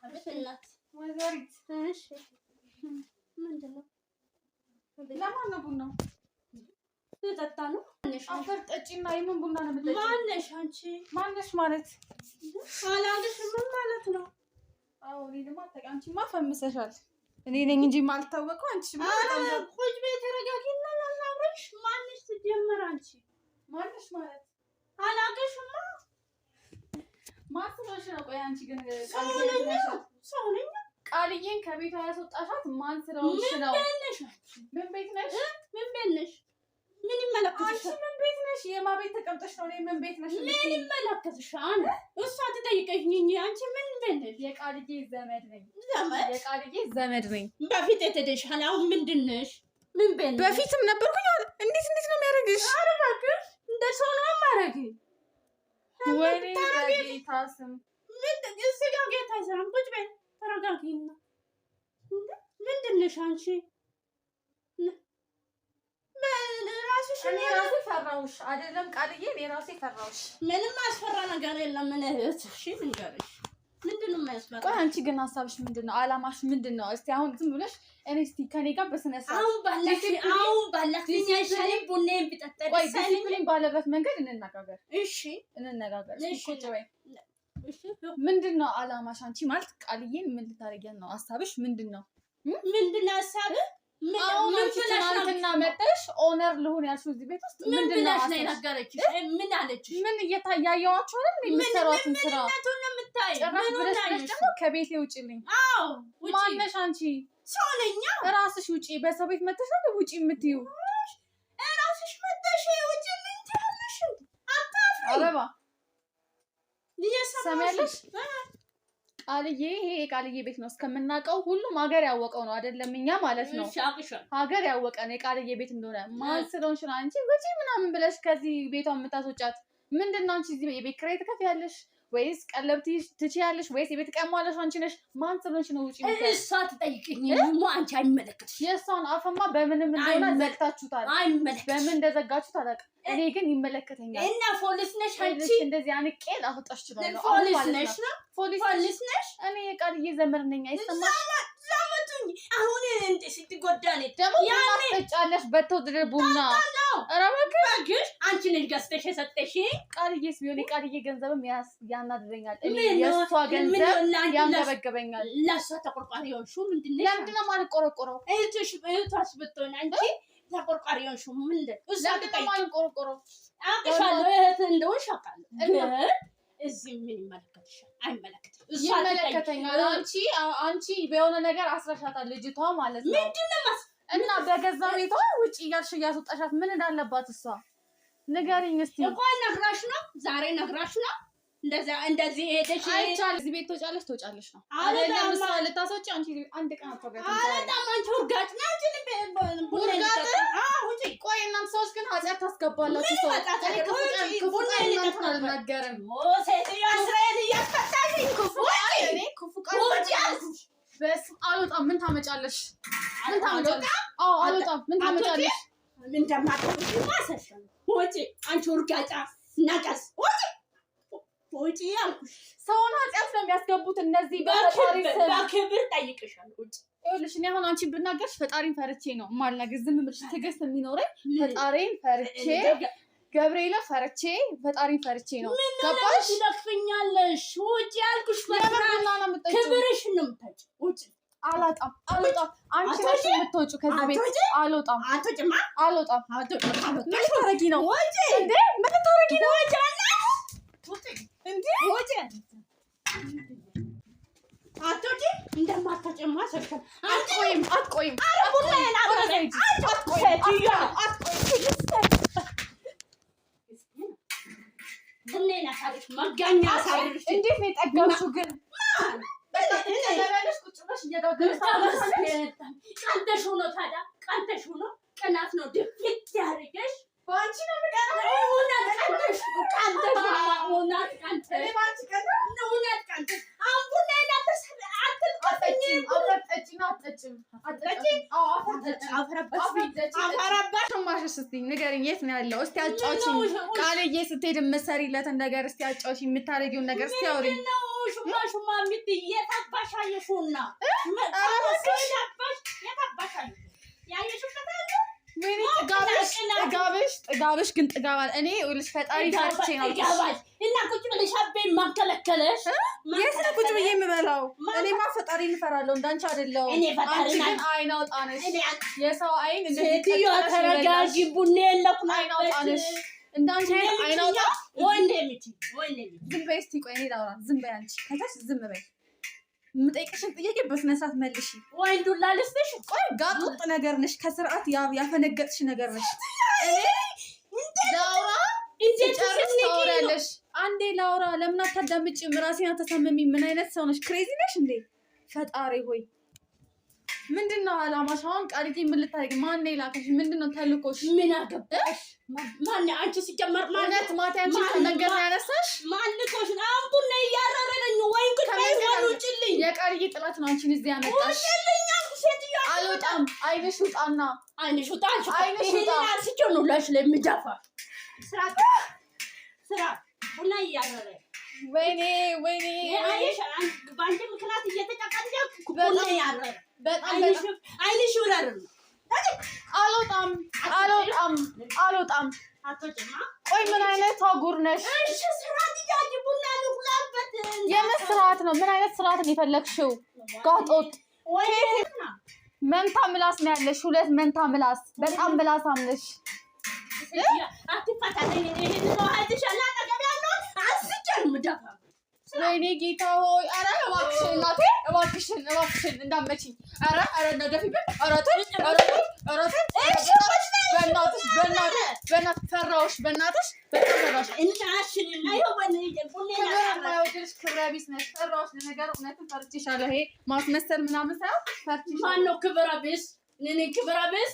አብሽናት ወይዘሪት እሺ ምንድነው ለማን ነው ቡናው ልጠጣ ነው አፈር ጠጪና የምን ቡና ነው የምትጠጪው ማነሽ አንቺ ማነሽ ማለት አላልሽ ምን ማለት ነው አዎ እኔ ደግሞ አንቺማ ፈምሰሻል እኔ ነኝ እንጂ ማልታወቀው አንቺ ቁጭ በይ ተረጋጊና እናውራሽ ማነሽ ትጀምር አንቺ ማነሽ ማለት አላውቅሽማ ማስረሽ ነው ቆይ አንቺ ግን ሰው ነኝ ቃልዬን ከቤቷ ያስወጣሻት ማን ስለሆንሽ ነው ምን ቤት ነሽ ምን ቤት ነሽ ምን ይመለከትሽ አንቺ ምን ቤት ነሽ የማ ቤት ተቀምጠሽ ነው ምን ቤት ነሽ ምን ይመለከትሻል እሷ ትጠይቀኝኝ አንቺ ምን ቤት ነሽ የቃልዬ ዘመድ ነኝ ዘመድ የቃልዬ ዘመድ ነኝ በፊት የተደሽሃል አሁን ምንድን ነሽ ምን ቤት ነሽ በፊትም ነበርኩኝ እንዴት ነው የሚያደርግሽ ኧረ እባክሽ እንደ ሰው ነው ማረግ ወይኔ ጌታ ስም ምንድን እዚህ ጋር ጌታ አይሰራም ቁጭ በይ ተረጋጊና ምንድን ነሽ አንቺ እኔ ራሴ ፈራሁሽ አይደለም ቃልዬ እኔ ራሴ ፈራሁሽ ምንም አስፈራ ነገር የለም ምን እሺ ልንገርሽ ምንድን ነው የሚያስፈራ ቆይ አንቺ ግን ሀሳብሽ ምንድነው አላማሽ ምንድነው እስቲ አሁን ዝም ብለሽ እኔ እስቲ ከኔ ጋር በስነ ስርዓት አሁን ባላክ ሻይ ቡናዬን ቢጠጣ ቆይ ዲሲፕሊን ባለበት መንገድ እንነጋገር እሺ እንነጋገር እስቲ ቁጭ በይ እሺ ምንድነው አላማሽ አንቺ ማለት ቃልዬን ምን ልታረጊያት ነው ሀሳብሽ ምንድነው ሀሳብህ ምን ትናንትና መጣሽ ኦነር ልሁን ያልሽው እዚህ ቤት ውስጥ ምንድነው ነገረችሽ ምን አለችሽ ምን እየታያያችሁ ነው የምትሰሯትን ስራ ጭራሽ ብለሽ ደግሞ ከቤቴ ውጪልኝ አዎ ማነሽ አንቺ ሰው ነኝ ራስሽ ውጪ በሰው ቤት መተሽ ነው ውጪ የምትይው ራስሽ መተሽ ውጪልኝ ትያለሽ አታፍሪ አበባ ሰማያለሽ ቃልዬ ይሄ የቃልዬ ቤት ነው እስከምናውቀው ሁሉም ሀገር ያወቀው ነው አይደለም እኛ ማለት ነው ሀገር ያወቀ ነው የቃልዬ ቤት እንደሆነ ማን ስለሆንሽ ነው አንቺ ውጪ ምናምን ብለሽ ከዚህ ቤቷን የምታስወጫት ምንድነው አንቺ እዚህ የቤት ኪራይ ትከፍያለሽ ወይስ ቀለብ ትችያለሽ ወይስ የቤት ቀማለሽ አንቺ ነሽ ማን ስለሆንሽ ነው ውጪ እሷ ትጠይቅኝ አንቺ አይመለከትሽ የእሷን አፈማ በምንም እንደሆነ ዘግታችሁታል በምን እንደዘጋችሁት አላውቅም እኔ ግን ይመለከተኛል እና ፖሊስ ነሽ አንቺ እንደዚህ አንቄ ላውጣሽ እችላለሁ ፖሊስ ነሽ ነው ፖሊስ ነሽ እኔ የቃልዬ ዘመድ ነኝ አይሰማሽ ዘመቱኝ አሁን እንዴ ስትጎዳኔ ደግሞ ያኔ ተጫለሽ በተወደደ ቡና አረባግሽ አንቺ ነሽ ገዝተሽ የሰጠሽ ቃልዬስ ቢሆን የቃልዬ ገንዘብም ያናድረኛል እኔ የእሷ ገንዘብ ያንገበገበኛል ለእሷ ተቆርቋሪ ሆንሽው ምንድነው ለምንድነው የማልቆረቆረው እህቷስ ብትሆን አንቺ ተቆርቋሪ ሆንሽው ምንድነው እሷ ለምንድነው የማልቆረቆረው አውቅሻለሁ እህት እንደሆንሽ አውቃለሁ ግን እዚህ ምን ይመለከትሻል አይመለከትም ይመለከተኛል አንቺ በሆነ ነገር አስረሻታል ልጅቷ ማለት ነው ምንድነው እና በገዛ ቤቷ ውጪ እያልሽ እያስወጣሻት ምን እንዳለባት እሷ ንገሪኝ እስቲ እንኳን ነግራሽ ነው ዛሬ ነግራሽ ነው እንደዚህ ሄደሽ አይቻል እዚህ ቤት ትወጫለሽ ነው አይደለም እሷ ልታስወጪ አንቺ አንድ ቀን አትወጋትም በጣም አንቺ ውርጋት ነው አንቺ ውርጋት ውጪ ቆይ እናንተ ሰዎች ግን ኃጢአት ታስገባላችሁ ሰው ክፉ ቃል እናንተን አልናገርም ሴትዮ እስራኤል እያስፈታሽኝ ክፉ ቃል በስ አልወጣም ምን ታመጫለሽ አዎ አልወጣም ምን ታመጫለሽ እንደማትወጪ ማሰሽ ወጪ አንቺ ውርጋጫ ነቀስ ወጪ ያልኩሽ ሰውን ኃጢአት ነው የሚያስገቡት እነዚህ በክብር ጠይቅሻለሁ ውጪ ይኸውልሽ እኔ አሁን አንቺን ብናገርሽ ፈጣሪን ፈርቼ ነው የማልናገር ዝም ብለሽ ትዕግስት የሚኖረኝ ፈጣሪን ፈርቼ ገብርኤል ፈርቼ ፈጣሪን ፈርቼ ነው ገባሽ ትለክፈኛለሽ ውጪ ያልኩሽ ክብርሽ ነው የምታጭ ውጪ አልወጣም አንቺ ነሽ የምትወጪው ከዚህ ቤት አልወጣም ምን ታረጊ ነው እንዴ ምን ታረጊ ነው እንዴ ወጪ አትወጪ እንደማትወጪማ ሰከም አትቆይም ቡናዬን አብረን ቡናዬን አሳርሽ መጋኛ አሳርሽ እንዴት ነው የጠጋሽው ግን ቁጭ ብለሽ እየጋገርሽ ቀንተሽ ሆኖ ታዲያ ቀንተሽ ሆኖ ቅናት ነው ድፍት ያደርገሽ ባንቺ ነው የምቀናው እውነት ቀንተሽ እውነት ቀንተሽ አሁን ቡናዬን አፈረባሽ እስቲ ንገሪኝ የት ነው ያለው እስቲ አጫውቺኝ ቃልዬ ስትሄድ የምትሰሪለትን ነገር እስቲ አጫውቺኝ የምታደርጊውን ነገር እስቲ አውሪኝ ሹማ ምትዬ ታባሻየሹና ጥጋብሽ ግን ጥጋባል። እኔ ልጅ ፈጣሪ ታርቼ ነው እና ቁጭ ብለሽ አቤን ማንከለከለሽ። የት ነው ቁጭ ብዬ የምበላው? እኔማ ፈጣሪ እንፈራለሁ እንዳንቺ አይደለሁም። አንቺ ግን አይን አውጣ ነሽ። የሰው አይን እንደዚህ ተረጋጊ። ቡኔ የለኩም አይን አውጣ ነሽ። እንዳንቺ አይን አውጣ ወንዴ ምቲ ዝም በይ እስኪ። ቆይ እኔ ላውራ። ዝም በይ አንቺ ከታች ዝም በይ። የምጠይቅሽን ጥያቄ በስነ ስርዓት መልሺ። ወይ ዱላ ልስጥሽ? ቆይ ጋጥ ወጥ ነገር ነሽ። ከስርዓት ያፈነገጥሽ ነገር ነሽ። ላውራ ጨርስ ታወሪያለሽ። አንዴ ላውራ። ለምን አታዳምጪም? ራሴን አታሳምሚ። ምን አይነት ሰው ነሽ? ክሬዚ ነሽ እንዴ? ፈጣሪ ሆይ ምንድን ነው አላማሽ? አሁን ቃልዬ ምን ልታደርጊ? ማን ነው የላከሽ? ምንድን ነው ተልኮሽ? ምን አገባሽ? ማን አንቺ ሲጀመር ማለት ማታ አንቺ ከመንገድ ነው ያነሳሽ? ማን ልኮሽ? አሁን ነው እያረረኝ ወይ ከመንገዱጭልኝ። የቃልዬ ጥላት ነው አንቺን እዚህ ያመጣሽ። አልወጣም። አይንሽ ውጣና አይንሽ ውጣ። አይንሽ ውጣ። ሲጀኑ ላሽ ለምጃፋ ስራ ቡና እያረረ ወይኔ በአንቺ ምክንያት እየተጨቀጨኩ ቡና ያረረ በጣም አይንሽ ውረር። አልወጣም። ቆይ ምን አይነት አጉር ነሽ? እሺ ስርዓት እያጅ ቡና ልቁላበት። የምን ስርዓት ነው? ምን አይነት ስርዓት ነው የፈለግሽው? ጋጦጥ መንታ ምላስ ነው ያለሽ። 2 መንታ ምላስ። በጣም ምላሳም ነሽ። ወይኔ ጌታ ሆይ! ኧረ እባክሽን እናቴ፣ እባክሽን እንዳትመቺኝ። ኧረ እንደገፊብኝ። በእናትሽ ፈራሁሽ። በእናትሽ የማይወድልሽ ክብረ ቢስ ነሽ። ፈራሁሽ። ለነገሩ እውነትም ፈርቼሻለሁ። ይሄ ማስመሰል ምናምን ሳይሆን ፈርቼሻለሁ። ማነው ክብረ ቢስ? እኔ ክብረ ቢስ